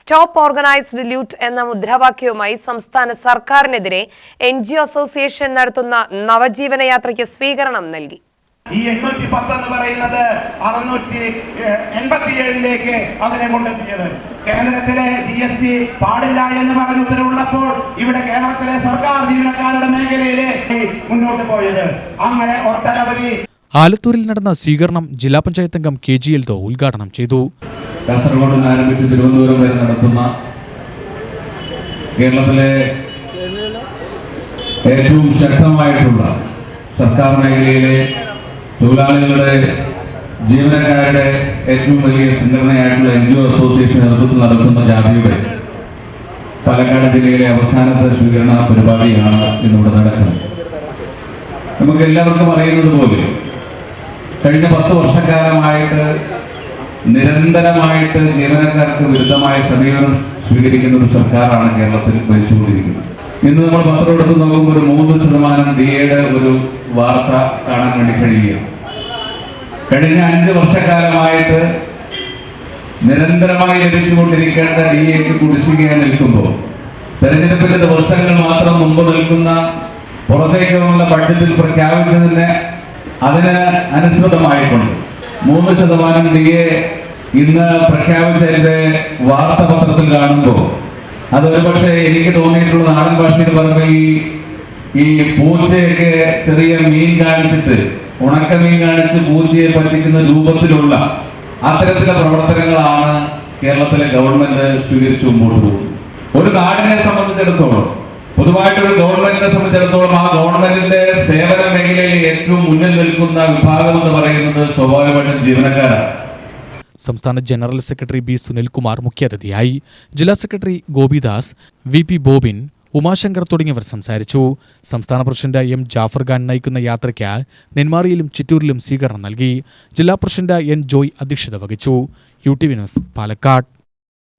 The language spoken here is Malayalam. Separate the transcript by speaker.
Speaker 1: സ്റ്റോപ്പ് ഓർഗനൈസ്ഡ് ലൂട്ട് എന്ന മുദ്രാവാക്യവുമായി സംസ്ഥാന സർക്കാരിനെതിരെ NGO അസോസിയേഷൻ നടത്തുന്ന നവജീവന യാത്രയ്ക്ക് സ്വീകരണം നൽകി.
Speaker 2: ഈ 810 എന്ന് പറയുന്നത് 687ലേക്ക് അതിനെ കൊണ്ടെത്തിയത്. കേന്ദ്രത്തിലെ GST പാടില്ല എന്ന് പറഞ്ഞ ഉത്തരവുള്ളപ്പോൾ ഇവിടെ കേരളത്തിലെ സർക്കാർ ജീവനക്കാരുടെ മേഖലയിലേക്ക് മുന്നോട്ട് പോയത്. അങ്ങനെ ഒട്ടനവധി.
Speaker 3: ആലത്തൂരിൽ നടന്ന സ്വീകരണം ജില്ലാ പഞ്ചായത്ത് അംഗം KG എൽദോ ഉദ്ഘാടനം ചെയ്തു.
Speaker 4: കാസർഗോഡ് നിന്ന് ആരംഭിച്ച് തിരുവനന്തപുരം വരെ നടത്തുന്ന കേരളത്തിലെ ഏറ്റവും ശക്തമായിട്ടുള്ള സർക്കാർ മേഖലയിലെ തൊഴിലാളികളുടെ ജീവനക്കാരുടെ ഏറ്റവും വലിയ സംഘടനയായിട്ടുള്ള NGO അസോസിയേഷൻ നേതൃത്വത്തിൽ നടത്തുന്ന ജാഥയുടെ പാലക്കാട് ജില്ലയിലെ അവസാനത്തെ സ്വീകരണ പരിപാടിയാണ് ഇന്നിവിടെ നടക്കുന്നത്. നമുക്ക് എല്ലാവർക്കും അറിയുന്നത് പോലെ കഴിഞ്ഞ 10 വർഷക്കാലമായിട്ട് നിരന്തരമായിട്ട് ജീവനക്കാർക്ക് വിരുദ്ധമായ സമീപനം സ്വീകരിക്കുന്ന ഒരു സർക്കാരാണ് കേരളത്തിൽ ഭരിച്ചുകൊണ്ടിരിക്കുന്നത്. ഇന്ന് നമ്മൾ പത്രം എടുത്ത് നോക്കുമ്പോൾ ഒരു 3% DAയുടെ ഒരു വാർത്ത കാണാൻ വേണ്ടി കഴിയുകയാണ്. കഴിഞ്ഞ 5 വർഷക്കാലമായിട്ട് നിരന്തരമായി ലഭിച്ചുകൊണ്ടിരിക്കേണ്ട DAക്ക് കുടിശ്ശികയായി നിൽക്കുമ്പോൾ തെരഞ്ഞെടുപ്പിന്റെ ദിവസങ്ങൾ മാത്രം മുമ്പ് നിൽക്കുന്ന പുറത്തേക്കുള്ള ബഡ്ജറ്റിൽ പ്രഖ്യാപിച്ചതിന് അതിന് അനുസൃതമായിട്ടുണ്ട് 3% DA ഇന്ന് പ്രഖ്യാപിച്ചതിന്റെ വാർത്താപത്രത്തിൽ കാണുമ്പോൾ അത് ഒരുപക്ഷെ എനിക്ക് തോന്നിയിട്ടുള്ള നാടൻ ഭാഷയിൽ പറയുമ്പോൾ ഈ പൂച്ചയൊക്കെ ചെറിയ മീൻ കാണിച്ചിട്ട് ഉണക്കമീൻ കാണിച്ച് പൂച്ചയെ പറ്റിക്കുന്ന രൂപത്തിലുള്ള അത്തരത്തിലുള്ള പ്രവർത്തനങ്ങളാണ് കേരളത്തിലെ ഗവൺമെന്റ് സ്വീകരിച്ചു മുമ്പോട്ട് പോകുന്നത്. ഒരു നാടിനെ സംബന്ധിച്ചിടത്തോളം പൊതുവായിട്ടൊരു ഗവൺമെന്റിനെ സംബന്ധിച്ചിടത്തോളം ആ ഗവൺമെന്റിന്റെ സേവന മേഖലയിൽ ഏറ്റവും മുന്നിൽ നിൽക്കുന്ന വിഭാഗം എന്ന് പറയുന്നത് സ്വാഭാവികമായിട്ടും ജീവനക്കാരാണ്.
Speaker 3: സംസ്ഥാന ജനറൽ സെക്രട്ടറി B. സുനിൽകുമാർ മുഖ്യാതിഥിയായി. ജില്ലാ secretary Gopidas, VP bobbin, Umashankar തുടങ്ങിയവർ സംസാരിച്ചു. സംസ്ഥാന പ്രസിഡന്റ് M. ജാഫർ ഖാൻ നയിക്കുന്ന യാത്രയ്ക്ക് നെന്മാറയിലും ചിറ്റൂരിലും സ്വീകരണം നൽകി. ജില്ലാ പ്രസിഡന്റ് N. ജോയ് അധ്യക്ഷത വഹിച്ചു. UTV news, Palakkad.